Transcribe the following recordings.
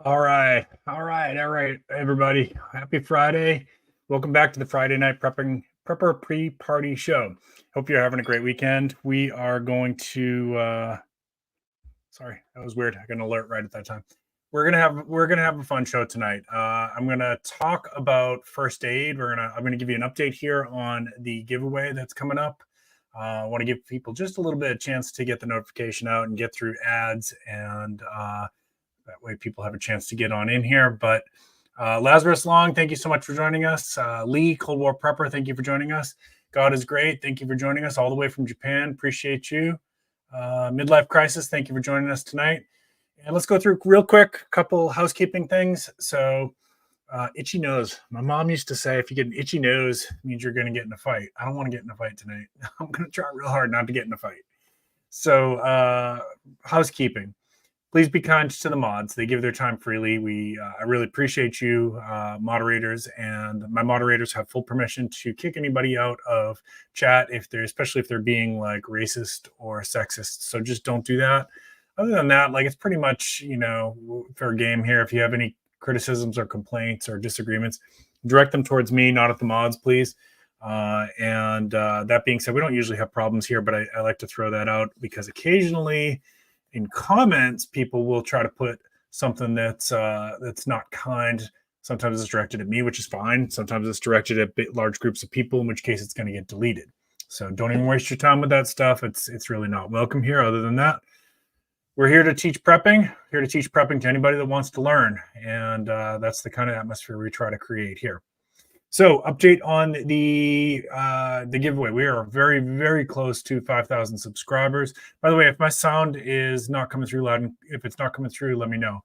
All right, everybody. Happy Friday. Welcome back to the Friday Night Prepper Pre-Party Show. Hope you're having a great weekend. We are going to sorry, that was weird. I got an alert right at that time. We're gonna have a fun show tonight. I'm gonna talk about first aid. I'm gonna give you an update here on the giveaway that's coming up. I want to give people just a little bit of chance to get the notification out and get through ads and that way people have a chance to get on in here. But Lazarus Long, thank you so much for joining us. Lee, Cold War Prepper, thank you for joining us. God is great. Thank you for joining us all the way from Japan. Appreciate you. Midlife Crisis, thank you for joining us tonight. And let's go through real quick, a couple housekeeping things. So itchy nose. My mom used to say, if you get an itchy nose, it means you're going to get in a fight. I don't want to get in a fight tonight. I'm going to try real hard not to get in a fight. So housekeeping. Please be kind to the mods. They give their time freely. I really appreciate you, moderators, and my moderators have full permission to kick anybody out of chat especially if they're being like racist or sexist. So just don't do that. Other than that, like it's pretty much, fair game here. If you have any criticisms or complaints or disagreements, direct them towards me, not at the mods, please. That being said, we don't usually have problems here, but I like to throw that out because occasionally in comments, people will try to put something that's not kind. Sometimes it's directed at me, which is fine. Sometimes it's directed at large groups of people, in which case it's going to get deleted. So don't even waste your time with that stuff. It's really not welcome here. Other than that, we're here to teach prepping. Here to teach prepping to anybody that wants to learn, and that's the kind of atmosphere we try to create here. So, update on the giveaway. We are very, very close to 5,000 subscribers. By the way, if my sound is not coming through loud, if it's not coming through, let me know.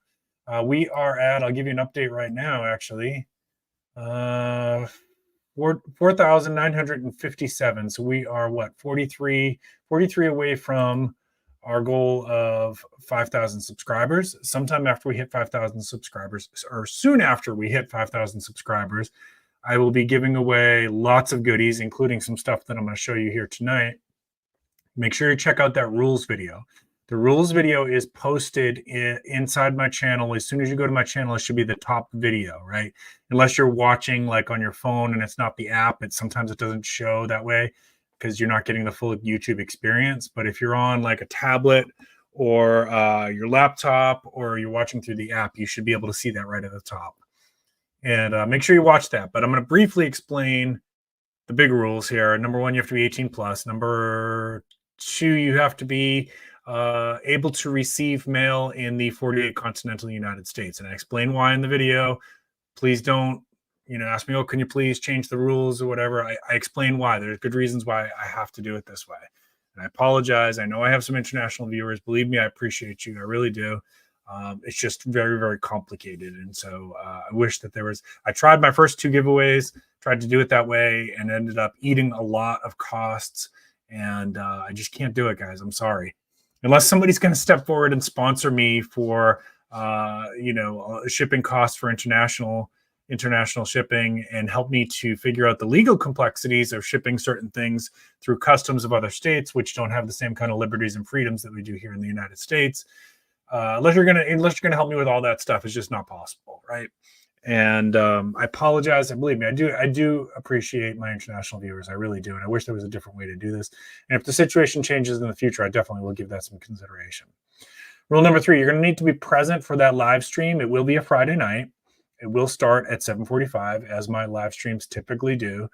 We are at, I'll give you an update right now, actually, 4,957. So we are, 43 away from our goal of 5,000 subscribers. Sometime after we hit 5,000 subscribers, or soon after we hit 5,000 subscribers, I will be giving away lots of goodies, including some stuff that I'm going to show you here tonight. Make sure you check out that rules video. The rules video is posted inside my channel. As soon as you go to my channel, it should be the top video, right? Unless you're watching like on your phone and it's not the app, sometimes it doesn't show that way because you're not getting the full YouTube experience. But if you're on like a tablet or your laptop or you're watching through the app, you should be able to see that right at the top. And make sure you watch that. But I'm going to briefly explain the big rules here. Number one, you have to be 18 plus. Number two, you have to be able to receive mail in the 48 continental United States. And I explain why in the video. Please don't, ask me, oh, can you please change the rules or whatever? I explain why. There's good reasons why I have to do it this way. And I apologize. I know I have some international viewers. Believe me, I appreciate you. I really do. It's just very, very complicated. And so I wish that I tried my first two giveaways, tried to do it that way, and ended up eating a lot of costs. And I just can't do it, guys. I'm sorry. Unless somebody's going to step forward and sponsor me for, shipping costs for international shipping and help me to figure out the legal complexities of shipping certain things through customs of other states, which don't have the same kind of liberties and freedoms that we do here in the United States. Unless you're gonna help me with all that stuff, it's just not possible, right? And I apologize. And believe me, I do appreciate my international viewers. I really do, and I wish there was a different way to do this. And if the situation changes in the future, I definitely will give that some consideration. Rule number 3: you're going to need to be present for that live stream. It will be a Friday night. It will start at 7:45, as my live streams typically do.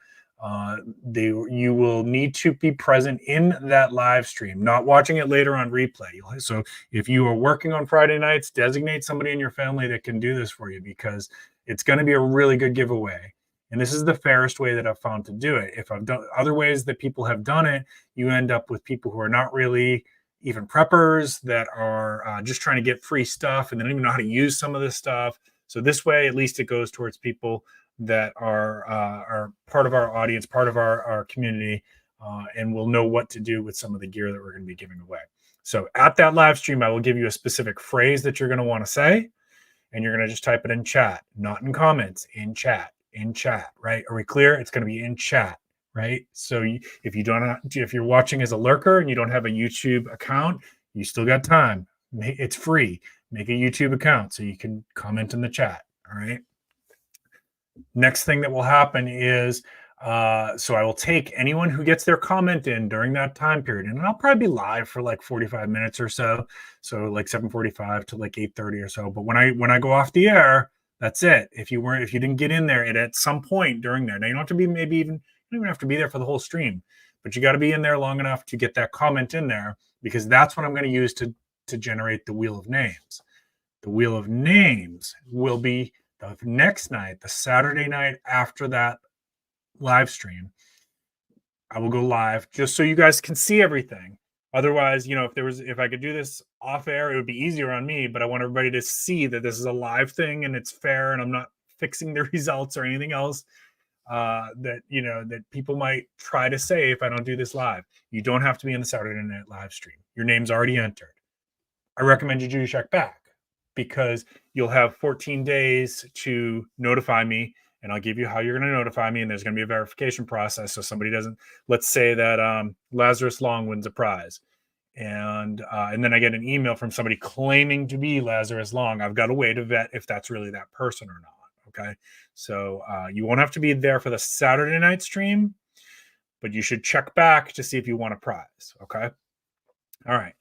You will need to be present in that live stream, not watching it later on replay. So if you are working on Friday nights, designate somebody in your family that can do this for you, because it's going to be a really good giveaway. And this is the fairest way that I've found to do it. If I've done other ways that people have done it, you end up with people who are not really even preppers, that are just trying to get free stuff, and they don't even know how to use some of this stuff. So this way, at least it goes towards people that are part of our audience, part of our community, and will know what to do with some of the gear that we're going to be giving away. So at that live stream, I will give you a specific phrase that you're going to want to say, and you're going to just type it in chat, not in comments, in chat, right? Are we clear? It's going to be in chat, right? So if you're watching as a lurker and you don't have a YouTube account, you still got time. It's free. Make a YouTube account so you can comment in the chat. All right. Next thing that will happen is, so I will take anyone who gets their comment in during that time period, and I'll probably be live for like 45 minutes or so. So like 7:45 to like 8:30 or so. But when I go off the air, that's it. If you didn't get in there at some point during there, now you don't have to be you don't even have to be there for the whole stream, but you got to be in there long enough to get that comment in there, because that's what I'm going to use to generate the wheel of names. The wheel of names will be the next night, the Saturday night after that live stream. I will go live just so you guys can see everything. Otherwise, if I could do this off air, it would be easier on me, but I want everybody to see that this is a live thing and it's fair, and I'm not fixing the results or anything else that people might try to say if I don't do this live. You don't have to be in the Saturday night live stream. Your name's already entered. I recommend you do check back, because you'll have 14 days to notify me, and I'll give you how you're going to notify me. And there's going to be a verification process. So somebody doesn't, let's say that Lazarus Long wins a prize, and then I get an email from somebody claiming to be Lazarus Long. I've got a way to vet if that's really that person or not. Okay. So you won't have to be there for the Saturday night stream, but you should check back to see if you want a prize. Okay. All right.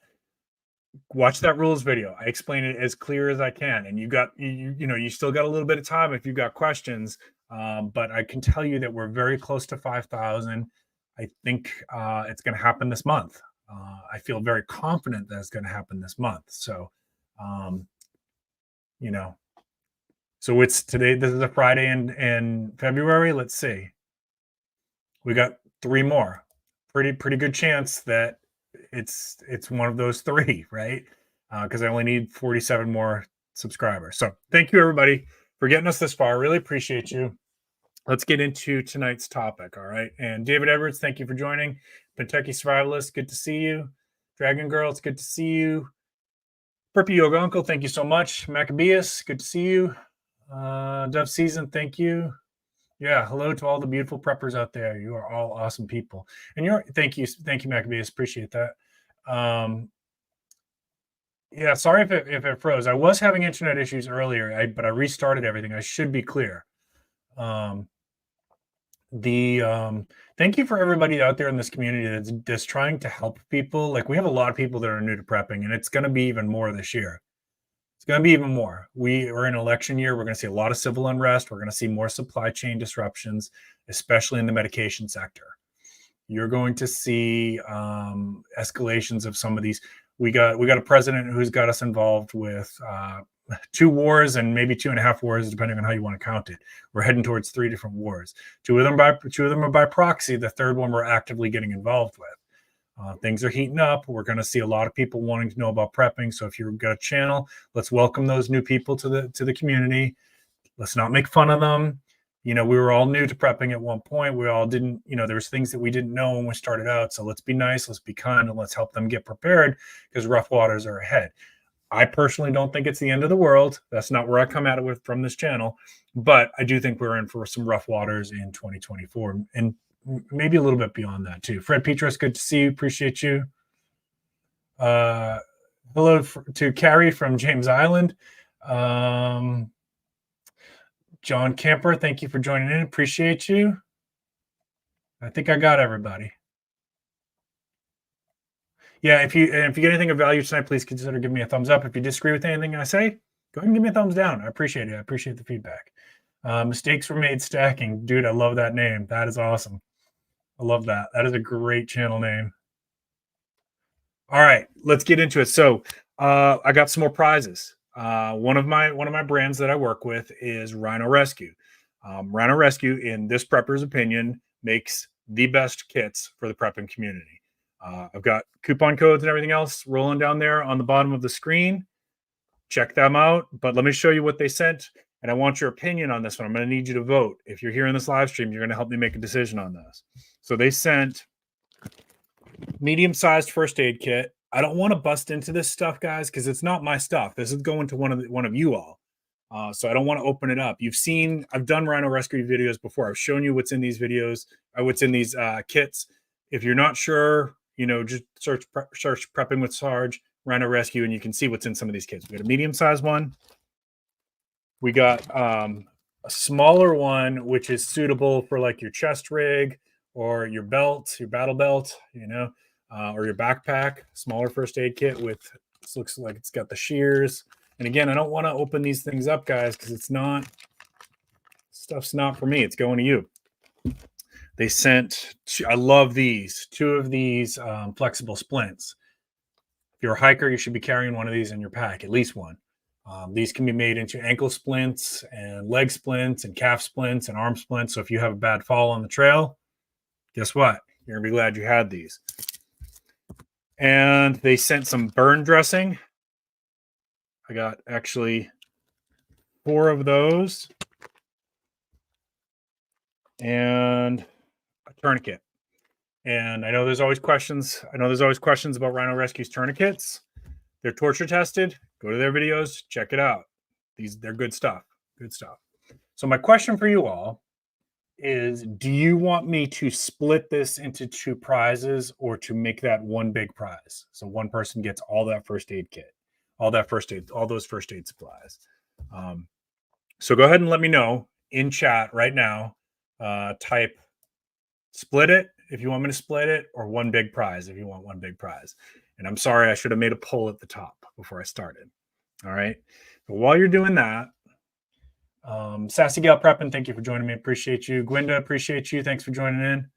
Watch that rules video. I explain it as clear as I can, and you still got a little bit of time if you've got questions. But I can tell you that we're very close to 5,000. I think it's going to happen this month. I feel very confident that it's going to happen this month. So, so it's today. This is a Friday in February. Let's see. We got 3 more. Pretty good chance that it's one of those 3, right? Because I only need 47 more subscribers. So thank you, everybody, for getting us this far. Really appreciate you. Let's get into tonight's topic. All right. And David Edwards, thank you for joining. Kentucky Survivalist, good to see you. Dragon Girl, it's good to see you. Perpy Yoga Uncle, thank you so much. Maccabeus, good to see you. Dove Season, thank you. Yeah, hello to all the beautiful preppers out there. You are all awesome people. And thank you, Maccabeus. Appreciate that. Yeah, sorry if it froze. I was having internet issues earlier, but I restarted everything. I should be clear. Thank you for everybody out there in this community that's trying to help people. Like, we have a lot of people that are new to prepping, and it's going to be even more this year. It's going to be even more. We are in election year. We're going to see a lot of civil unrest. We're going to see more supply chain disruptions, especially in the medication sector. You're going to see escalations of some of these. We got a president who's got us involved with 2 wars and maybe 2.5 wars, depending on how you want to count it. We're heading towards 3 different wars. 2 of them are by proxy. The third one we're actively getting involved with. Things are heating up. We're going to see a lot of people wanting to know about prepping. So if you've got a channel, let's welcome those new people to the community. Let's not make fun of them. We were all new to prepping at one point. We all didn't, there was things that we didn't know when we started out. So let's be nice, let's be kind, and let's help them get prepared, because rough waters are ahead. I personally don't think it's the end of the world. That's not where I come at it with from this channel. But I do think we're in for some rough waters in 2024. And maybe a little bit beyond that too. Fred Petros, good to see you. Appreciate you. Hello to Carrie from James Island. John Camper, thank you for joining in. Appreciate you. I think I got everybody. Yeah, if you get anything of value tonight, please consider giving me a thumbs up. If you disagree with anything I say, go ahead and give me a thumbs down. I appreciate it. I appreciate the feedback. Mistakes were made stacking. Dude, I love that name. That is awesome. I love that. That is a great channel name. All right, let's get into it. So I got some more prizes. One of my brands that I work with is Rhino Rescue. Rhino Rescue, in this prepper's opinion, makes the best kits for the prepping community. I've got coupon codes and everything else rolling down there on the bottom of the screen. Check them out. But let me show you what they sent. And I want your opinion on this one. I'm going to need you to vote. If you're here in this live stream, you're going to help me make a decision on this. So they sent medium-sized first aid kit. I don't want to bust into this stuff, guys, because it's not my stuff. This is going to one of you all. So I don't want to open it up. I've done Rhino Rescue videos before. I've shown you what's in these videos, what's in these kits. If you're not sure, just search Prepping with Sarge. Rhino Rescue, and you can see what's in some of these kits. We got a medium-sized one. We got a smaller one, which is suitable for like your chest rig or your belt, your battle belt, you know, or your backpack. Smaller first aid kit with, this looks like it's got the shears. And again, I don't want to open these things up, guys, because it's not, stuff's not for me. It's going to you. They sent, I love these, 2 of these flexible splints. If you're a hiker, you should be carrying one of these in your pack, at least one. These can be made into ankle splints and leg splints and calf splints and arm splints. So if you have a bad fall on the trail, guess what? You're going to be glad you had these. And they sent some burn dressing. I got actually 4 of those. And a tourniquet. And I know there's always questions. About Rhino Rescue's tourniquets. They're torture tested. Go to their videos, check it out. They're good stuff. Good stuff. So my question for you all is, do you want me to split this into 2 prizes or to make that one big prize? So one person gets all that first aid kit, all those first aid supplies. So go ahead and let me know in chat right now. Type split it if you want me to split it, or one big prize if you want one big prize. And I'm sorry, I should have made a poll at the top before I started. All right. But while you're doing that, Sassy Gal Preppin, thank you for joining me. Appreciate you. Gwenda, appreciate you. Thanks for joining in.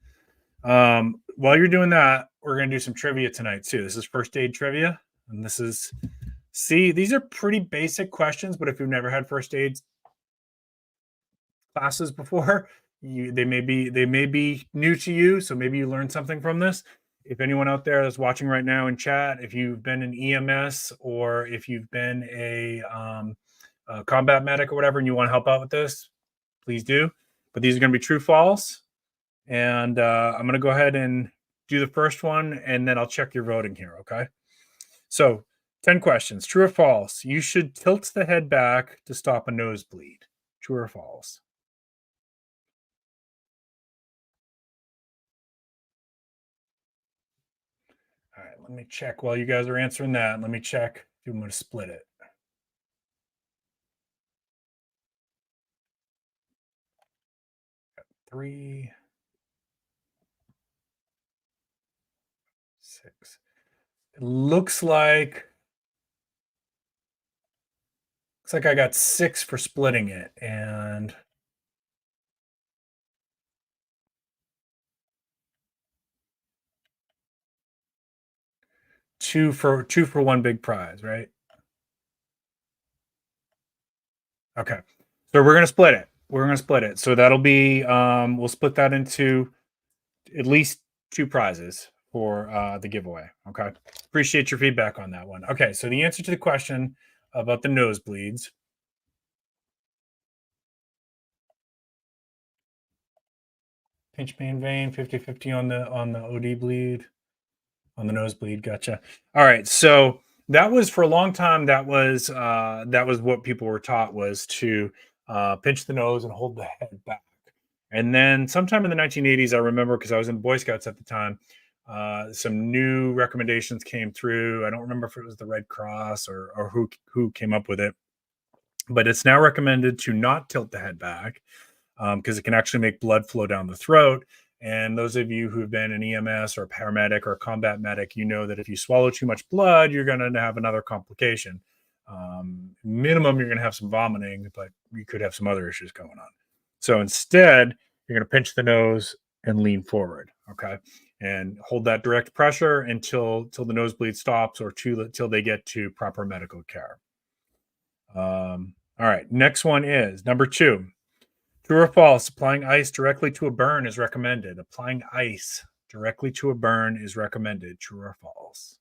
While you're doing that, we're going to do some trivia tonight too. This is first aid trivia. And this is, see, these are pretty basic questions, but if you've never had first aid classes before, they may be new to you. So maybe you learned something from this. If anyone out there that's watching right now in chat, if you've been an EMS or if you've been a combat medic or whatever, and you want to help out with this, please do. But these are going to be true, false. And I'm going to go ahead and do the first one, and then I'll check your voting here. Okay. So 10 questions. True or false? You should tilt the head back to stop a nosebleed. True or false? All right, let me check while you guys are answering that. Let me check if you want to split it. Got 3, 6. It looks like I got 6 for splitting it, and two for one big prize, right? Okay. So we're going to split it. So that'll be, we'll split that into at least 2 prizes for the giveaway. Okay. Appreciate your feedback on that one. Okay. So the answer to the question about the nosebleeds. Pinch main vein, 50-50 on the OD bleed, on the nosebleed. Gotcha. All right. So that was, for a long time, that was what people were taught, was to pinch the nose and hold the head back. And then sometime in the 1980s, I remember, because I was in Boy Scouts at the time, some new recommendations came through. I don't remember if it was the Red Cross or who came up with it, but it's now recommended to not tilt the head back, because it can actually make blood flow down the throat. And those of you who've been an EMS or a paramedic or a combat medic, you know that if you swallow too much blood, you're going to have another complication. Minimum, you're going to have some vomiting, but you could have some other issues going on. So instead, you're going to pinch the nose and lean forward, okay? And hold that direct pressure until the nosebleed stops, or till they get to proper medical care. All right, next one is number 2. True or false? Applying ice directly to a burn is recommended. Applying ice directly to a burn is recommended. True or false?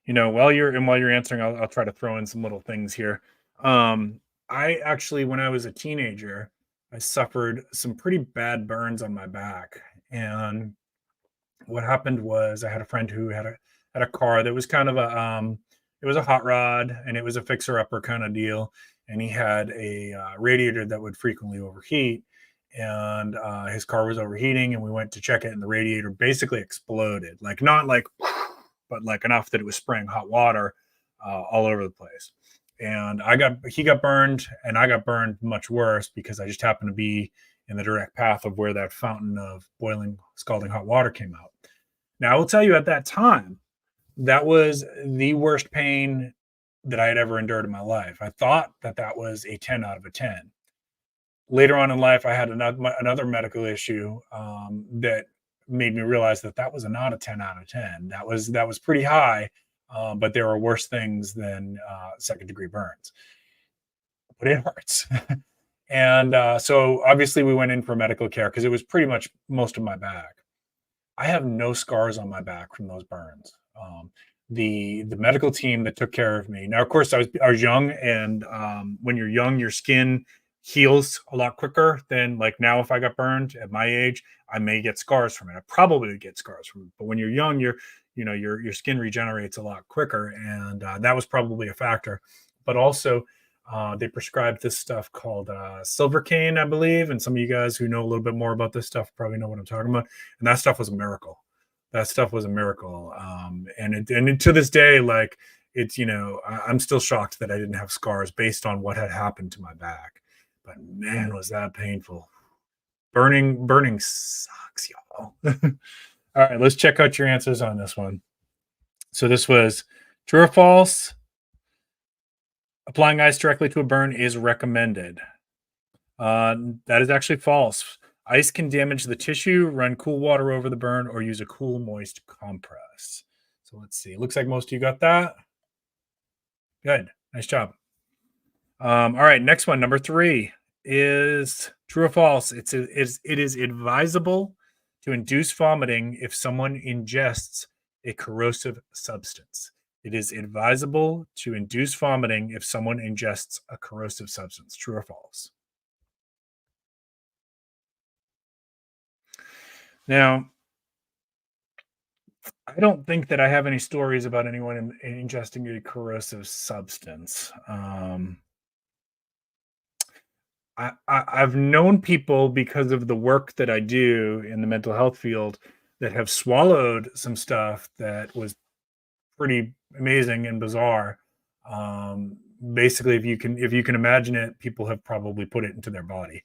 You know, while you're answering, I'll try to throw in some little things here. I actually, when I was a teenager, I suffered some pretty bad burns on my back. And what happened was, I had a friend who had a car that was kind of it was a hot rod, and it was a fixer-upper kind of deal. And he had a radiator that would frequently overheat. and his car was overheating, and we went to check it, and the radiator basically exploded. Like, not like, but like enough that it was spraying hot water all over the place. And he got burned, and I got burned much worse because I just happened to be in the direct path of where that fountain of boiling, scalding hot water came out. Now, I will tell you, at that time, that was the worst pain that I had ever endured in my life. I thought that was a 10 out of a 10. Later on in life, I had another medical issue that made me realize that was not a 10 out of 10. That was pretty high, but there are worse things than second degree burns. But it hurts. And so obviously we went in for medical care because it was pretty much most of my back. I have no scars on my back from those burns. The medical team that took care of me. Now, of course, I was young, and when you're young, your skin heals a lot quicker than like now. If I got burned at my age, I may get scars from it. I probably would get scars from it. But when you're young, your skin regenerates a lot quicker, and that was probably a factor. But also, they prescribed this stuff called silvercane, I believe. And some of you guys who know a little bit more about this stuff probably know what I'm talking about. And that stuff was a miracle. That stuff was a miracle. And to this day, like, it's, I'm still shocked that I didn't have scars based on what had happened to my back. But man, was that painful. Burning sucks, y'all. All right, let's check out your answers on this one. So this was true or false. Applying ice directly to a burn is recommended. That is actually false. Ice can damage the tissue. Run cool water over the burn or use a cool, moist compress. So let's see. It looks like most of you got that. Good. Nice job. All right. Next one, number 3, is true or false. It is advisable to induce vomiting if someone ingests a corrosive substance. It is advisable to induce vomiting if someone ingests a corrosive substance. True or false? Now, I don't think that I have any stories about anyone ingesting a corrosive substance. I've known people, because of the work that I do in the mental health field, that have swallowed some stuff that was pretty amazing and bizarre. Basically, if you can imagine it, people have probably put it into their body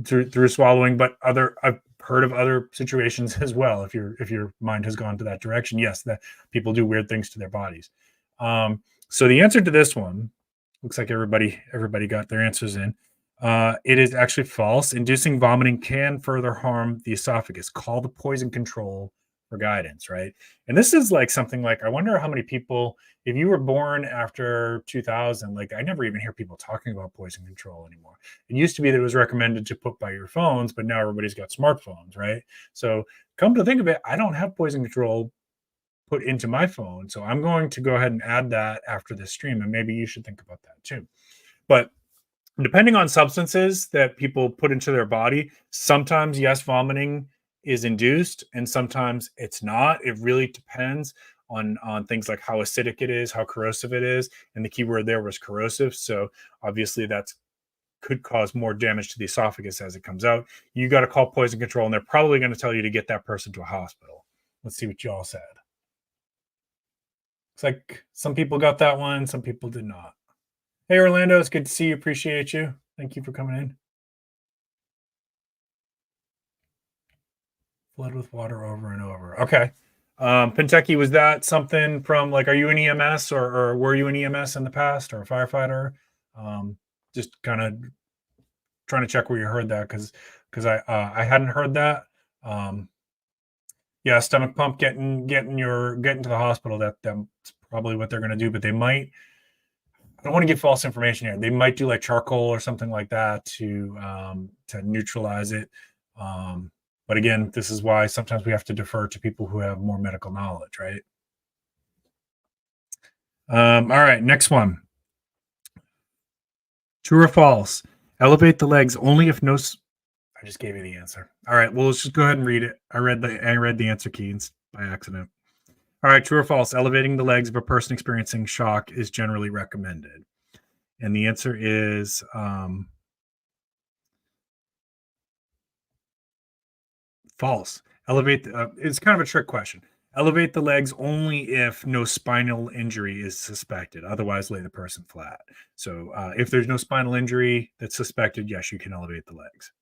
through swallowing. But I've heard of other situations as well. If your mind has gone to that direction, yes, that people do weird things to their bodies. So the answer to this one looks like everybody got their answers in. It is actually false. Inducing vomiting can further harm the esophagus. Call the poison control for guidance, right? And this is like something like, I wonder how many people, if you were born after 2000, like, I never even hear people talking about poison control anymore. It used to be that it was recommended to put by your phones, but now everybody's got smartphones, right? So come to think of it, I don't have poison control put into my phone. So I'm going to go ahead and add that after this stream. And maybe you should think about that too. But depending on substances that people put into their body, sometimes, yes, vomiting is induced, and sometimes it's not. It really depends on things like how acidic it is, how corrosive it is. And the key word there was corrosive. So obviously that could cause more damage to the esophagus as it comes out. You got to call poison control, and they're probably going to tell you to get that person to a hospital. Let's see what y'all said. Looks like some people got that one, some people did not. Hey, Orlando, it's good to see you. Appreciate you. Thank you for coming in. Flood with water over and over. Okay. Pentucky, was that something from, like, are you an EMS or were you an EMS in the past, or a firefighter? Just kind of trying to check where you heard that, because I hadn't heard that. Yeah, stomach pump, getting to the hospital. That's probably what they're going to do, but they might. I don't want to give false information here. They might do like charcoal or something like that to neutralize it. But again, this is why sometimes we have to defer to people who have more medical knowledge, right? All right, next one. True or false? Elevate the legs only if no. I just gave you the answer. All right, well, let's just go ahead and read it. I read the answer keys by accident. All right, true or false? Elevating the legs of a person experiencing shock is generally recommended. And the answer is False. It's kind of a trick question. Elevate the legs only if no spinal injury is suspected. Otherwise, lay the person flat. So, if there's no spinal injury that's suspected, yes, you can elevate the legs.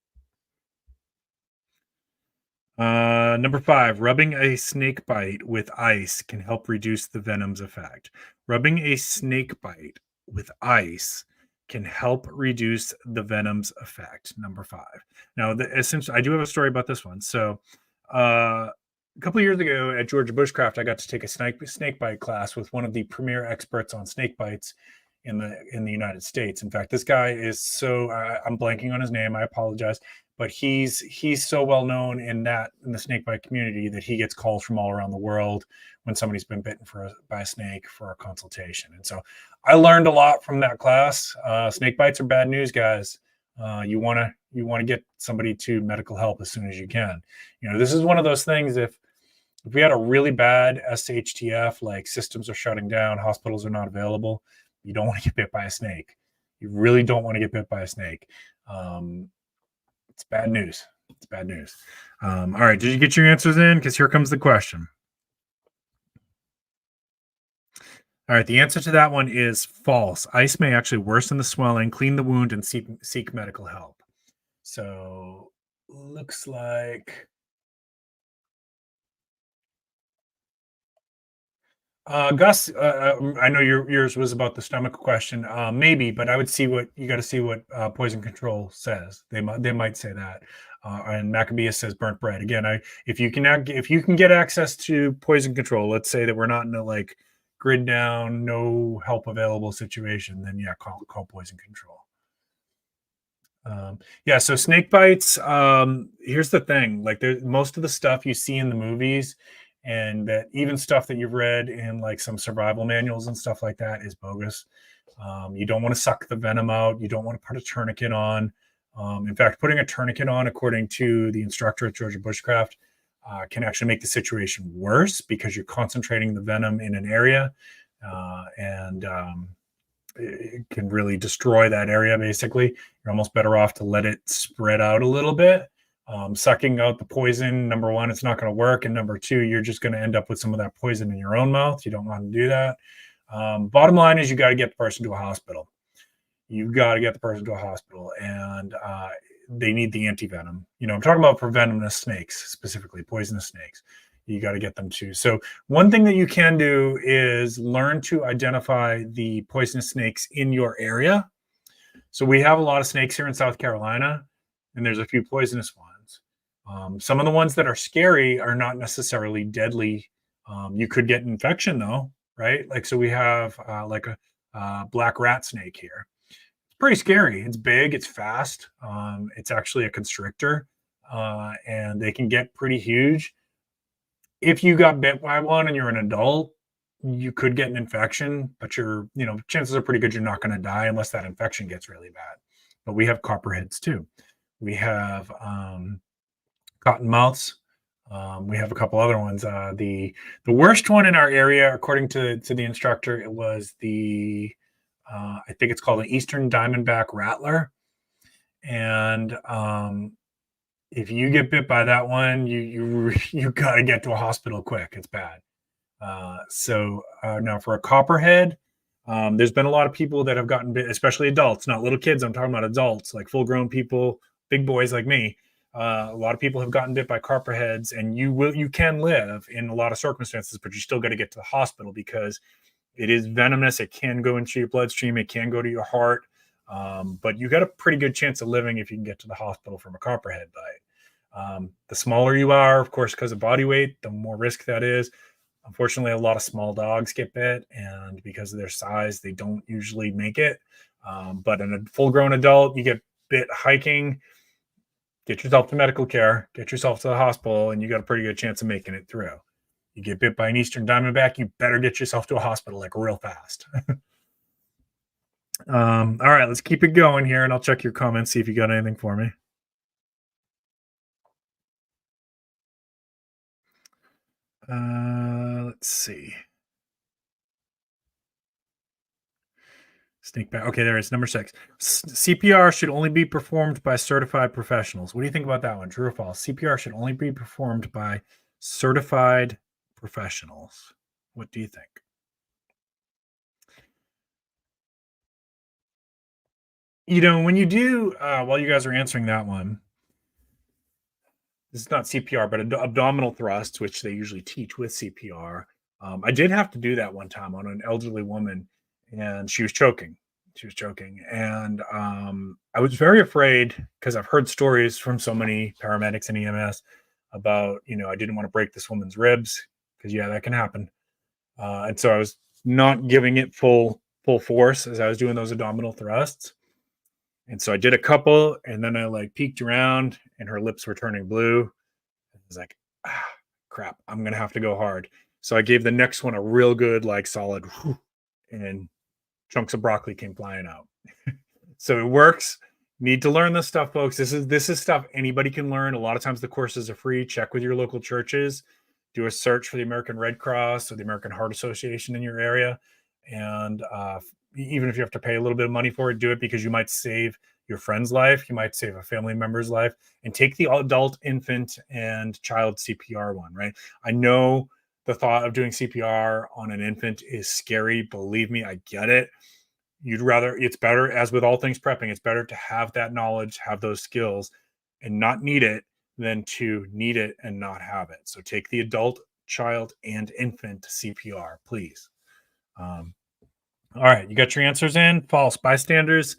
Number 5, rubbing a snake bite with ice can help reduce the venom's effect. Rubbing a snake bite with ice can help reduce the venom's effect. Number 5. Now, essentially, I do have a story about this one. So, a couple of years ago at Georgia Bushcraft, I got to take a snake bite class with one of the premier experts on snake bites in the United States. In fact, this guy is so I'm blanking on his name. I apologize, but he's so well known in the snake bite community that he gets calls from all around the world when somebody's been bitten by a snake for a consultation. And so I learned a lot from that class. Snake bites are bad news, guys. You want to get somebody to medical help as soon as you can. This is one of those things. If we had a really bad SHTF, like systems are shutting down, hospitals are not available, you don't want to get bit by a snake. You really don't want to get bit by a snake. It's bad news. It's bad news. All right. Did you get your answers in? Because here comes the question. All right. The answer to that one is false. Ice may actually worsen the swelling, clean the wound, and seek medical help. So looks like Gus, I know yours was about the stomach question. Maybe, but I would see what you got to see what poison control says. They might say that. And Maccabeus says burnt bread. Again, if you can get access to poison control, let's say that we're not in a like grid down, no help available situation, then yeah, call poison control. Yeah, so snake bites. Here's the thing: like, most of the stuff you see in the movies, and that even stuff that you've read in like some survival manuals and stuff like that is bogus. You don't want to suck the venom out. You don't want to put a tourniquet on. In fact, putting a tourniquet on, according to the instructor at Georgia Bushcraft, can actually make the situation worse because you're concentrating the venom in an area, and it can really destroy that area. Basically, you're almost better off to let it spread out a little bit. Sucking out the poison, number one, it's not going to work, and number two, you're just going to end up with some of that poison in your own mouth. You don't want to do that. Bottom line is you got to get the person to a hospital. You've got to get the person to a hospital, and they need the anti-venom. I'm talking about for venomous snakes, specifically poisonous snakes. You got to get them to. So one thing that you can do is learn to identify the poisonous snakes in your area. So we have a lot of snakes here in South Carolina, and there's a few poisonous ones. Some of the ones that are scary are not necessarily deadly. You could get an infection though, right? Like, so we have like a black rat snake here. It's pretty scary. It's big, it's fast. It's actually a constrictor, and they can get pretty huge. If you got bit by one and you're an adult, you could get an infection, but chances are pretty good you're not going to die unless that infection gets really bad. But we have copperheads too. We have cottonmouths. We have a couple other ones. The worst one in our area, according to the instructor, it was I think it's called an Eastern Diamondback Rattler. And if you get bit by that one, you got to get to a hospital quick. It's bad. Now for a copperhead, there's been a lot of people that have gotten bit, especially adults, not little kids. I'm talking about adults, like full-grown people, big boys like me. A lot of people have gotten bit by copperheads, and you can live in a lot of circumstances, but you still got to get to the hospital because it is venomous. It can go into your bloodstream. It can go to your heart. But you got a pretty good chance of living if you can get to the hospital from a copperhead bite. The smaller you are, of course, because of body weight, the more risk that is. Unfortunately, a lot of small dogs get bit, and because of their size, they don't usually make it. But in a full-grown adult, you get bit hiking, get yourself to medical care, get yourself to the hospital, and you got a pretty good chance of making it through. You get bit by an Eastern Diamondback, you better get yourself to a hospital like real fast. All right, let's keep it going here, and I'll check your comments, see if you got anything for me. Let's see. Snake bite. Okay, there it is. Number 6. CPR should only be performed by certified professionals. What do you think about that one? True or false? CPR should only be performed by certified professionals. What do you think? You know, when you do, while you guys are answering that one, this is not CPR, but abdominal thrusts, which they usually teach with CPR. I did have to do that one time on an elderly woman, and she was choking. She was choking, and I was very afraid because I've heard stories from so many paramedics and EMS about, I didn't want to break this woman's ribs because yeah, that can happen. And so I was not giving it full force as I was doing those abdominal thrusts. And so I did a couple, and then I like peeked around, and her lips were turning blue. I was like, crap, I'm gonna have to go hard. So I gave the next one a real good, like solid, whew, and chunks of broccoli came flying out. So it works. Need to learn this stuff, folks. This is stuff anybody can learn. A lot of times the courses are free. Check with your local churches. Do a search for the American Red Cross or the American Heart Association in your area, and even if you have to pay a little bit of money for it, do it, because you might save your friend's life, you might save a family member's life. And take the adult, infant, and child CPR one, right? I know the thought of doing CPR on an infant is scary. Believe me, I get it. It's better, as with all things prepping, it's better to have that knowledge, have those skills, and not need it than to need it and not have it. So take the adult, child, and infant CPR, please. All right, you got your answers in. False. Bystanders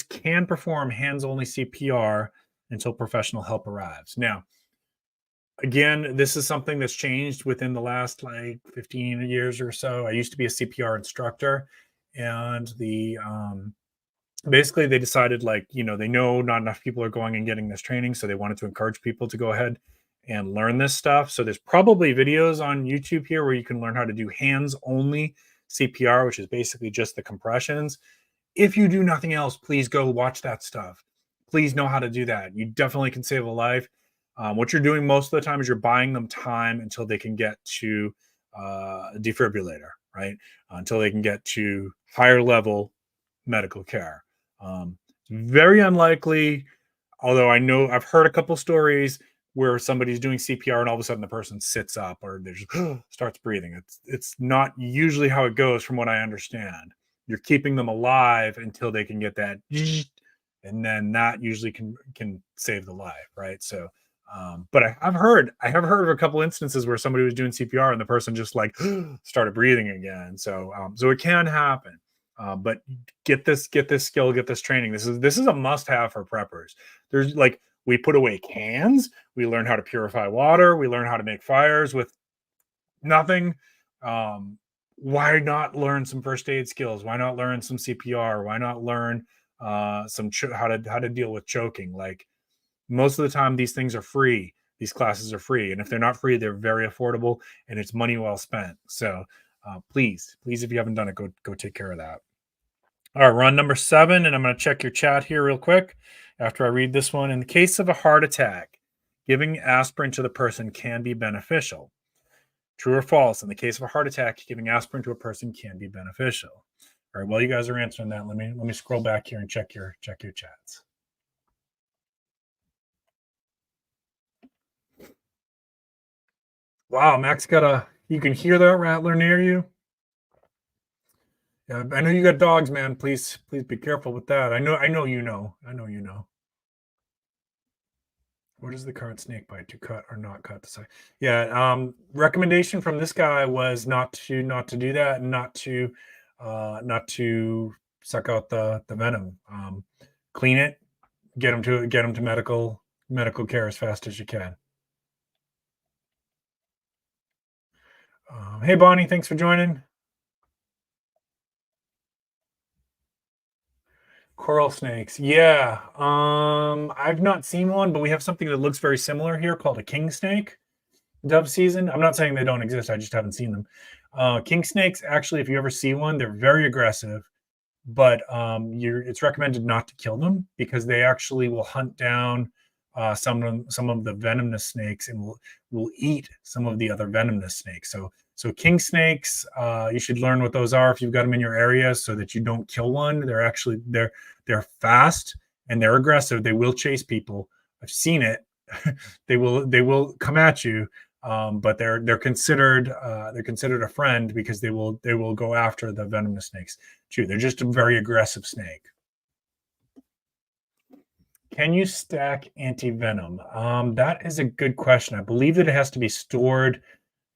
can perform hands-only CPR until professional help arrives. Now, again, this is something that's changed within the last like 15 years or so. I used to be a CPR instructor, and basically they decided, like, they know not enough people are going and getting this training, so they wanted to encourage people to go ahead and learn this stuff. So there's probably videos on YouTube here where you can learn how to do hands-only CPR, which is basically just the compressions. If you do nothing else, please go watch that stuff. Please know how to do that. You definitely can save a life. What you're doing most of the time is you're buying them time until they can get to a defibrillator, right? Until they can get to higher level medical care. Very unlikely, although I know I've heard a couple stories where somebody's doing CPR and all of a sudden the person sits up or they just starts breathing. It's not usually how it goes, from what I understand. You're keeping them alive until they can get that, and then that usually can save the life, right? So, but I have heard of a couple instances where somebody was doing CPR and the person just like started breathing again. So, so it can happen. But get this skill, get this training. This is a must-have for preppers. There's like, we put away cans, we learn how to purify water, we learn how to make fires with nothing. Why not learn some first aid skills? Why not learn some CPR? Why not learn how to deal with choking? Like, most of the time these things are free. These classes are free, and if they're not free, they're very affordable, and it's money well spent. So please, if you haven't done it, go take care of that. All right, we're on number 7, and I'm going to check your chat here real quick after I read this one. In the case of a heart attack, giving aspirin to the person can be beneficial. True or false? In the case of a heart attack, giving aspirin to a person can be beneficial. All right, while you guys are answering that, let me scroll back here and check your chats. Wow, Max you can hear that rattler near you? Yeah, I know you got dogs, man. Please be careful with that. I know you know. What is the current snake bite, to cut or not cut the site? Yeah, recommendation from this guy was not to do that, and not to suck out the venom. Clean it, get them to medical care as fast as you can. Hey Bonnie, thanks for joining. Coral snakes. Yeah. I've not seen one, but we have something that looks very similar here called a king snake. Dove season. I'm not saying they don't exist. I just haven't seen them. King snakes, actually, if you ever see one, they're very aggressive, but it's recommended not to kill them, because they actually will hunt down some of the venomous snakes, and will eat some of the other venomous snakes. So So king snakes, you should learn what those are if you've got them in your area, so that you don't kill one. They're fast and they're aggressive. They will chase people. I've seen it. They will come at you, but they're considered a friend because they will go after the venomous snakes too. They're just a very aggressive snake. Can you stack anti-venom? That is a good question. I believe that it has to be stored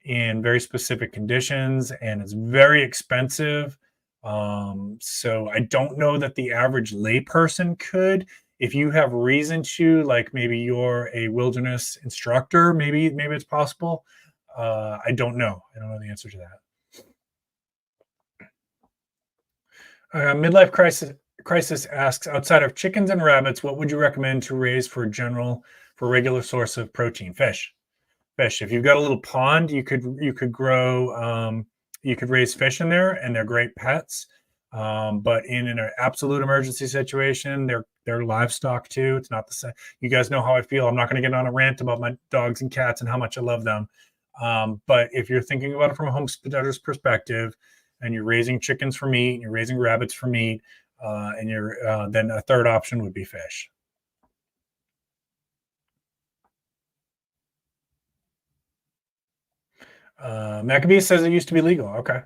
in very specific conditions, and it's very expensive. So I don't know that the average layperson could. If you have reason to, like maybe you're a wilderness instructor, maybe it's possible. I don't know. I don't know the answer to that. Midlife crisis asks, outside of chickens and rabbits, what would you recommend to raise for regular source of protein? Fish. If you've got a little pond, you could grow, you could raise fish in there, and they're great pets. But in an absolute emergency situation, they're livestock too. It's not the same. You guys know how I feel. I'm not going to get on a rant about my dogs and cats and how much I love them. But if you're thinking about it from a homesteader's perspective, and you're raising chickens for meat, and you're raising rabbits for meat, and then a third option would be fish. Maccabee says it used to be legal. Okay.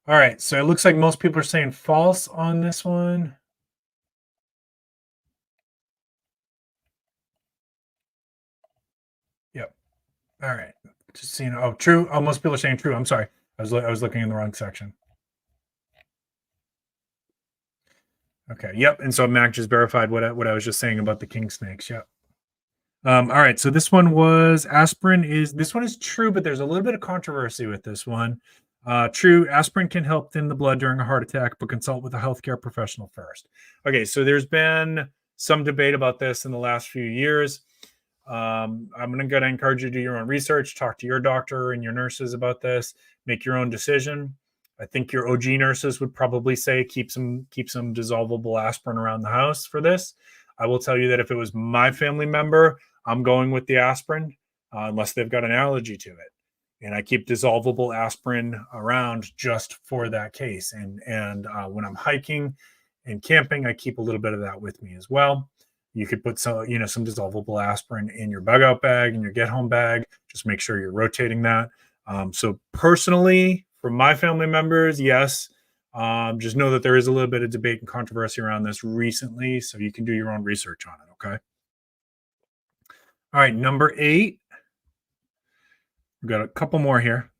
All right. So it looks like most people are saying false on this one. Yep. All right. Just seeing. Oh, true. Oh, most people are saying true. I'm sorry. I was looking in the wrong section. Okay. Yep. And so Mac just verified what I was just saying about the king snakes. Yep. All right. So this one was this one is true, but there's a little bit of controversy with this one. True, aspirin can help thin the blood during a heart attack, but consult with a healthcare professional first. Okay, so there's been some debate about this in the last few years. I'm going to encourage you to do your own research, talk to your doctor and your nurses about this, make your own decision. I think your OG nurses would probably say keep some dissolvable aspirin around the house for this. I will tell you that if it was my family member, I'm going with the aspirin unless they've got an allergy to it. And I keep dissolvable aspirin around just for that case. And when I'm hiking and camping, I keep a little bit of that with me as well. You could put some dissolvable aspirin in your bug out bag and your get home bag. Just make sure you're rotating that. So personally, for my family members, yes. Just know that there is a little bit of debate and controversy around this recently, so you can do your own research on it. Okay. All right, number 8. We've got a couple more here.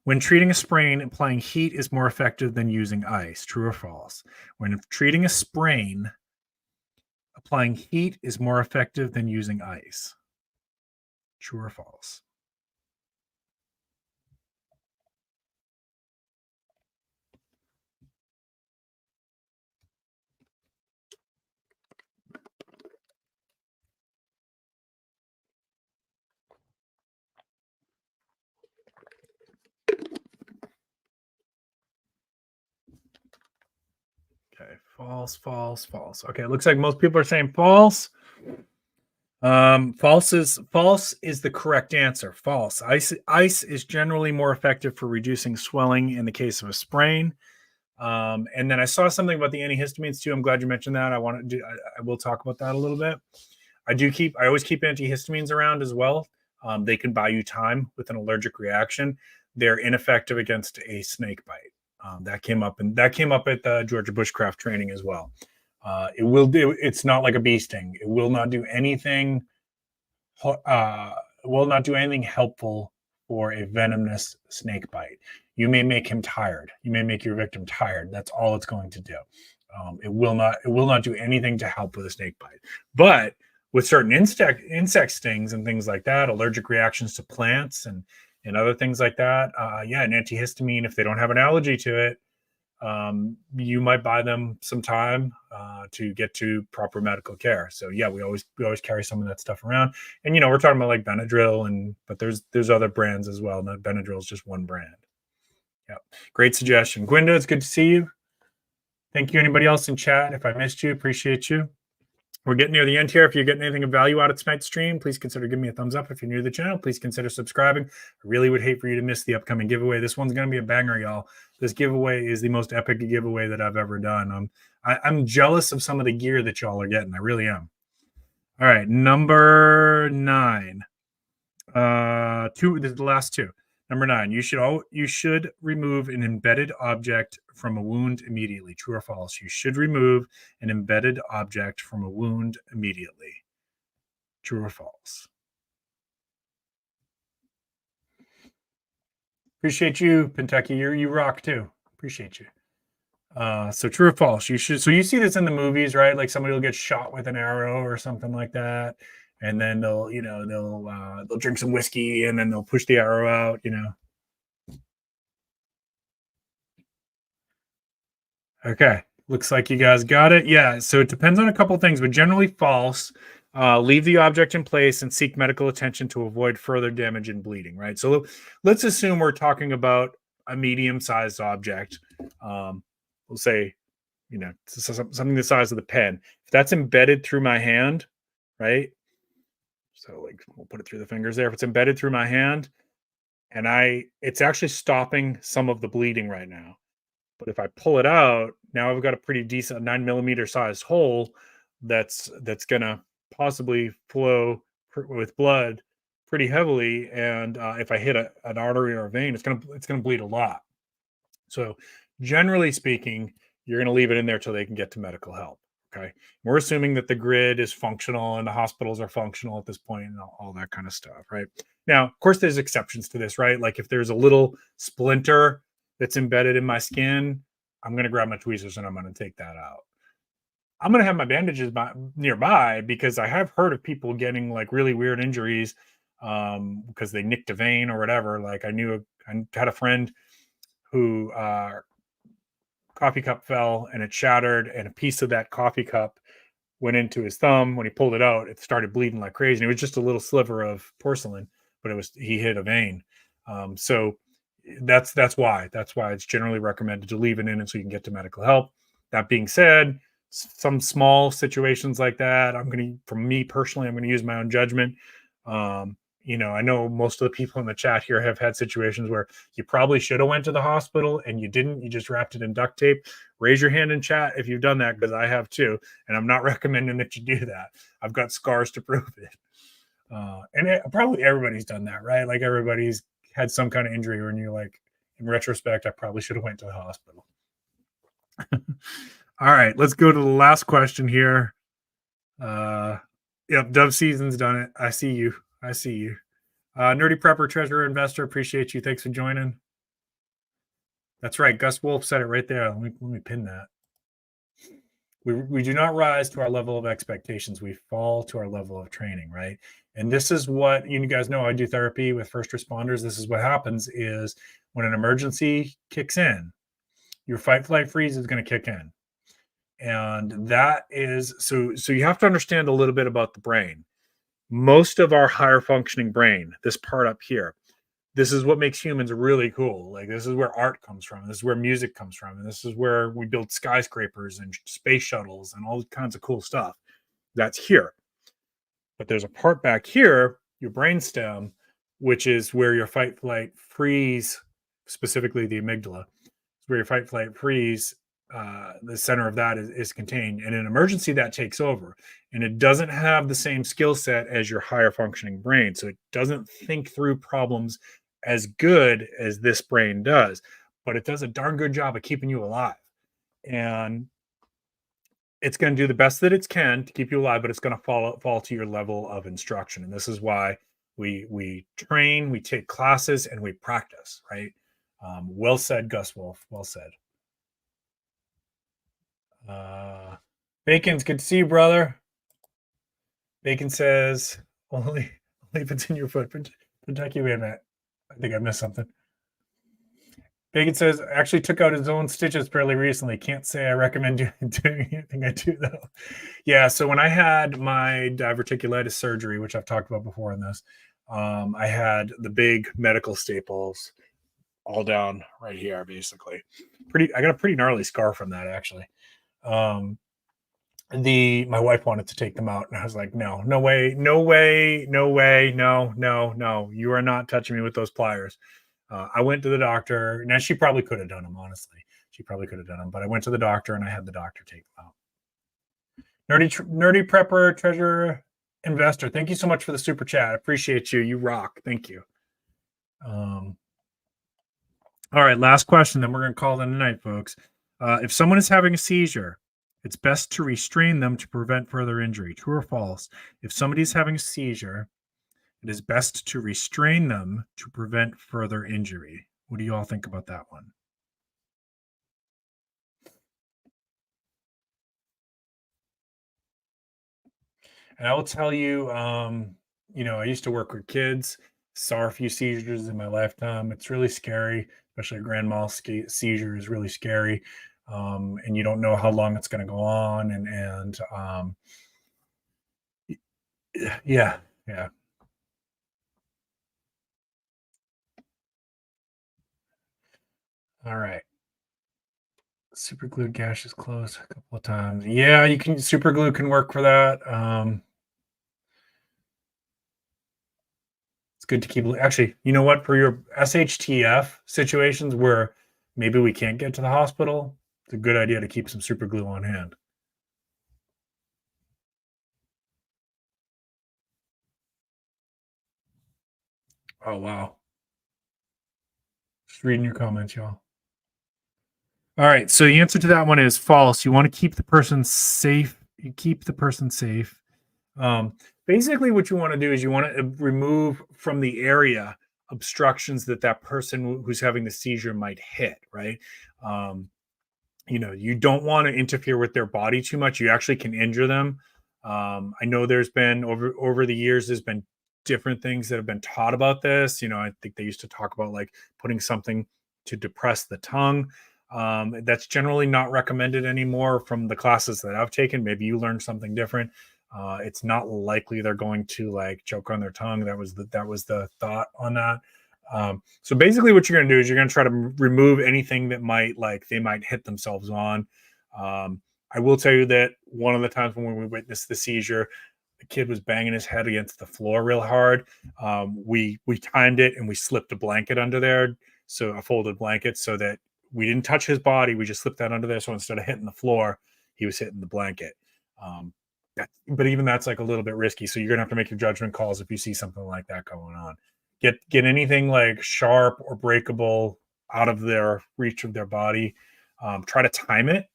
When treating a sprain, applying heat is more effective than using ice. True or false? When treating a sprain, applying heat is more effective than using ice. True or false? Okay, false. Okay, it looks like most people are saying false. False is the correct answer. False. Ice is generally more effective for reducing swelling in the case of a sprain. And then I saw something about the antihistamines too. I'm glad you mentioned that. I will talk about that a little bit. I always keep antihistamines around as well. They can buy you time with an allergic reaction. They're ineffective against a snake bite. That came up at the Georgia Bushcraft training as well. It's not like a bee sting. It will not do anything. Will not do anything helpful for a venomous snake bite. You may make him tired. You may make your victim tired. That's all it's going to do. It will not do anything to help with a snake bite. But with certain insect stings and things like that, allergic reactions to plants and other things like that, an antihistamine, if they don't have an allergy to it, you might buy them some time to get to proper medical care. So yeah, we always carry some of that stuff around. And we're talking about like Benadryl, but there's other brands as well. Not Benadryl is just one brand. Yeah, great suggestion, Gwenda. It's good to see you. Thank you. Anybody else in chat? If I missed you, appreciate you. We're getting near the end here. If you're getting anything of value out of tonight's stream, please consider giving me a thumbs up. If you're new to the channel, please consider subscribing. I really would hate for you to miss the upcoming giveaway. This one's going to be a banger, y'all. This giveaway is the most epic giveaway that I've ever done. I'm jealous of some of the gear that y'all are getting. I really am. All right, number 9. This is the last 2. Number 9, you should remove an embedded object from a wound immediately. True or false? You should remove an embedded object from a wound immediately. True or false? Appreciate you, Pentucky. You rock too. Appreciate you. So true or false? You should. So you see this in the movies, right? Like somebody will get shot with an arrow or something like that, and then they'll drink some whiskey and then they'll push the arrow out. Okay, looks like you guys got it. Yeah, so it depends on a couple things, but generally false. Leave the object in place and seek medical attention to avoid further damage and bleeding, right? So let's assume we're talking about a medium-sized object. We'll say, something the size of the pen. If that's embedded through my hand, right? So like we'll put it through the fingers there. If it's embedded through my hand and it's actually stopping some of the bleeding right now. But if I pull it out, now I've got a pretty decent 9mm sized hole that's gonna possibly flow with blood pretty heavily. And if I hit an artery or a vein, it's gonna bleed a lot. So generally speaking, you're gonna leave it in there till they can get to medical help. Okay, we're assuming that the grid is functional and the hospitals are functional at this point and all that kind of stuff, right? Now, of course, there's exceptions to this, right? Like if there's a little splinter that's embedded in my skin, I'm going to grab my tweezers and I'm going to take that out. I'm going to have my bandages nearby because I have heard of people getting like really weird injuries because they nicked a vein or whatever. Like I had a friend who coffee cup fell and it shattered and a piece of that coffee cup went into his thumb. When he pulled it out, it started bleeding like crazy. And it was just a little sliver of porcelain, but he hit a vein. So that's why it's generally recommended to leave it in so you can get to medical help. That being said, some small situations like that, from me personally, I'm going to use my own judgment. I know most of the people in the chat here have had situations where you probably should have went to the hospital and you didn't. You just wrapped it in duct tape. Raise your hand in chat if you've done that, because I have too. And I'm not recommending that you do that. I've got scars to prove it. Probably everybody's done that, right? Like everybody's had some kind of injury when you're like, in retrospect, I probably should have went to the hospital. All right, let's go to the last question here. Yep, Dove Season's done it. I see you. Nerdy Prepper, Treasurer Investor, appreciate you. Thanks for joining. That's right. Gus Wolf said it right there. Let me pin that. We do not rise to our level of expectations. We fall to our level of training, right? And this is what, you guys know, I do therapy with first responders. This is what happens is when an emergency kicks in, your fight, flight, freeze is going to kick in. And that is, so you have to understand a little bit about the brain. Most of our higher functioning brain, this part up here, this is what makes humans really cool. Like this is where art comes from. This is where music comes from. And this is where we build skyscrapers and space shuttles and all kinds of cool stuff. That's here. But there's a part back here, your brainstem, which is where your fight, flight, freeze, specifically the amygdala, where your fight, flight, freeze, the center of that is contained. And in an emergency, that takes over. And it doesn't have the same skill set as your higher functioning brain. So it doesn't think through problems as good as this brain does. But it does a darn good job of keeping you alive. And it's going to do the best that it can to keep you alive, but it's going to fall to your level of instruction. And this is why we train, we take classes, and we practice, right? Well said, Gus Wolf. Well said. Bacon's good to see you, brother. Bacon says, only if it's in your foot. Kentucky, wait a minute. I think I missed something. Bacon says, actually took out his own stitches fairly recently. Can't say I recommend doing anything I do, though. Yeah, so when I had my diverticulitis surgery, which I've talked about before in this, I had the big medical staples all down right here, basically. I got a pretty gnarly scar from that, actually. my wife wanted to take them out, and I was like, no way, no, you are not touching me with those pliers. I went to the doctor. Now, she probably could have done them, honestly. She probably could have done them, but I went to the doctor and I had the doctor take them out. Nerdy prepper treasure investor, thank you so much for the super chat. I appreciate you. You rock. Thank you. All right, last question, then we're going to call it a night, folks. If someone is having a seizure, it's best to restrain them to prevent further injury. True or false? If somebody's having a seizure, it is best to restrain them to prevent further injury. What do you all think about that one? And I will tell you, I used to work with kids, saw a few seizures in my lifetime. It's really scary, especially a grand mal seizure is really scary. And you don't know how long it's going to go on. Yeah. All right. Super glue gash is closed a couple of times. Yeah, you can. Super glue can work for that. It's good to keep. Actually, you know what? For your SHTF situations where maybe we can't get to the hospital, it's a good idea to keep some super glue on hand. Oh wow! Just reading your comments, y'all. All right, so the answer to that one is false. You want to keep the person safe. You keep the person safe. Basically, what you want to do is you want to remove from the area obstructions that person who's having the seizure might hit, right? You don't want to interfere with their body too much. You actually can injure them. I know there's been over the years, there's been different things that have been taught about this. I think they used to talk about like putting something to depress the tongue. That's generally not recommended anymore from the classes that I've taken. Maybe you learned something different. It's not likely they're going to like choke on their tongue. That was the thought on that. So basically what you're going to do is you're going to try to remove anything that they might hit themselves on. I will tell you that one of the times when we witnessed the seizure, the kid was banging his head against the floor real hard. We timed it and we slipped a blanket under there. So a folded blanket, so that we didn't touch his body. We just slipped that under there. So instead of hitting the floor, he was hitting the blanket. But even that's like a little bit risky. So you're going to have to make your judgment calls if you see something like that going on. Get anything like sharp or breakable out of their reach of their body. Try to time it,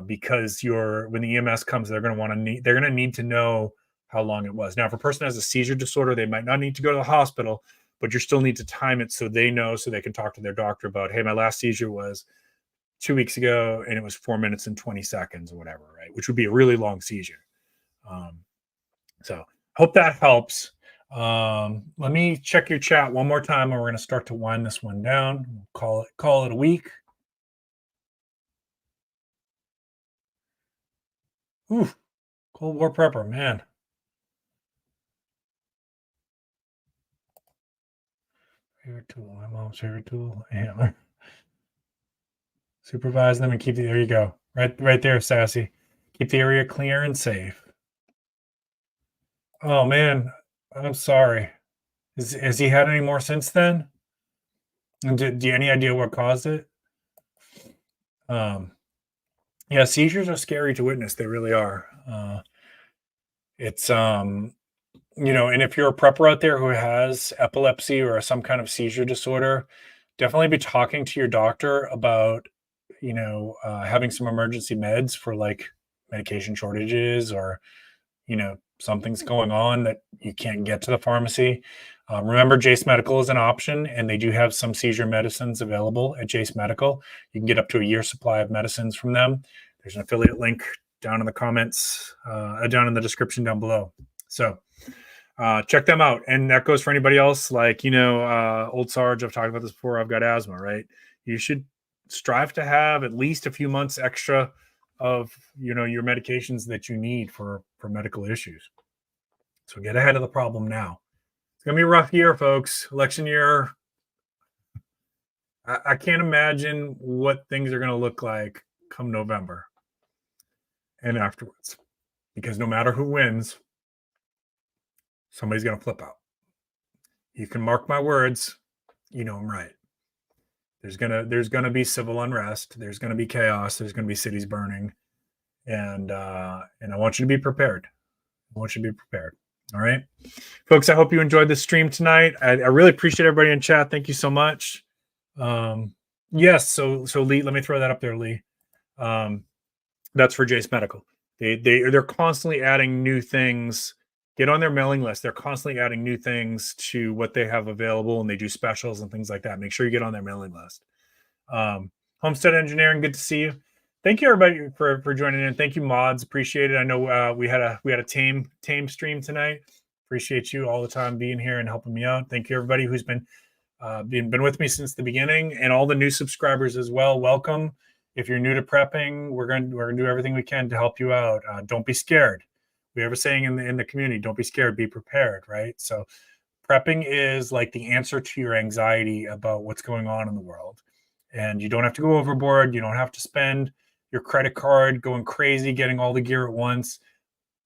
because when the EMS comes, they're going to need to know how long it was. Now, if a person has a seizure disorder, they might not need to go to the hospital, but you still need to time it so they know, so they can talk to their doctor about, hey, my last seizure was 2 weeks ago and it was 4 minutes and 20 seconds or whatever, right? Which would be a really long seizure. So hope that helps. Let me check your chat one more time, and we're going to start to wind this one down. We'll call it a week. Ooh, Cold War prepper, man. Favorite tool, my mom's favorite tool, hammer. Supervise them and there you go. Right there, Sassy. Keep the area clear and safe. Oh man, I'm sorry. Has he had any more since then? And do you any idea what caused it? Yeah, seizures are scary to witness. They really are. It's and if you're a prepper out there who has epilepsy or some kind of seizure disorder, definitely be talking to your doctor about having some emergency meds for like medication shortages, or something's going on that you can't get to the pharmacy. Remember, Jace Medical is an option, and they do have some seizure medicines available at Jace Medical. You can get up to a year's supply of medicines from them. There's an affiliate link down in the comments, down in the description down below. So check them out. And that goes for anybody else. Like, Old Sarge, I've talked about this before. I've got asthma, right? You should strive to have at least a few months extra of your medications that you need for medical issues. So get ahead of the problem now. It's gonna be a rough year, folks. Election year. I can't imagine what things are gonna look like come November. and afterwards. Because no matter who wins, somebody's going to flip out. You can mark my words, you know I'm right. There's gonna be civil unrest. There's gonna be chaos. There's gonna be cities burning, and I want you to be prepared. I want you to be prepared. All right, folks. I hope you enjoyed the stream tonight. I really appreciate everybody in chat. Thank you so much. Yes. So Lee, let me throw that up there, Lee. That's for Jace Medical. They're constantly adding new things. Get on their mailing list. They're constantly adding new things to what they have available, and they do specials and things like that. Make sure you get on their mailing list. Homestead Engineering, good to see you. Thank you everybody for joining in. Thank you, mods. Appreciate it. I know we had a tame stream tonight. Appreciate you all the time being here and helping me out. Thank you everybody who's been with me since the beginning, and all the new subscribers as well. Welcome. If you're new to prepping, we're gonna do everything we can to help you out. Don't be scared. We have a saying in the community: don't be scared, be prepared. Right? So prepping is like the answer to your anxiety about what's going on in the world. And you don't have to go overboard. You don't have to spend your credit card going crazy, getting all the gear at once.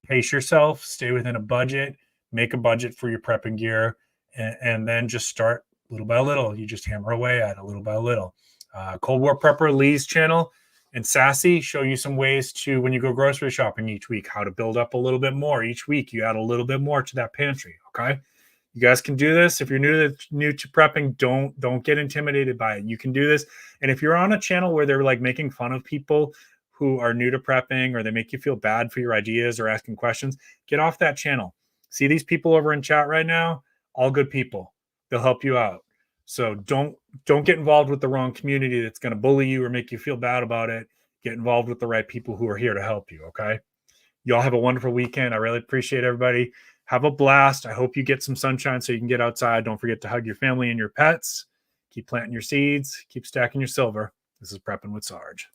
Pace yourself, stay within a budget, make a budget for your prepping gear, and then just start little by little. You just hammer away at it little by little. Cold War Prepper Lee's channel and Sassy show you some ways to, when you go grocery shopping each week, how to build up a little bit more. Each week, you add a little bit more to that pantry, okay? You guys can do this. If you're new to prepping, don't get intimidated by it. You can do this. And if you're on a channel where they're like making fun of people who are new to prepping, or they make you feel bad for your ideas or asking questions, get off that channel. See these people over in chat right now? All good people. They'll help you out. So don't get involved with the wrong community that's going to bully you or make you feel bad about it. Get involved with the right people who are here to help you, okay? Y'all have a wonderful weekend. I really appreciate everybody. Have a blast. I hope you get some sunshine so you can get outside. Don't forget to hug your family and your pets. Keep planting your seeds. Keep stacking your silver. This is Prepping with Sarge.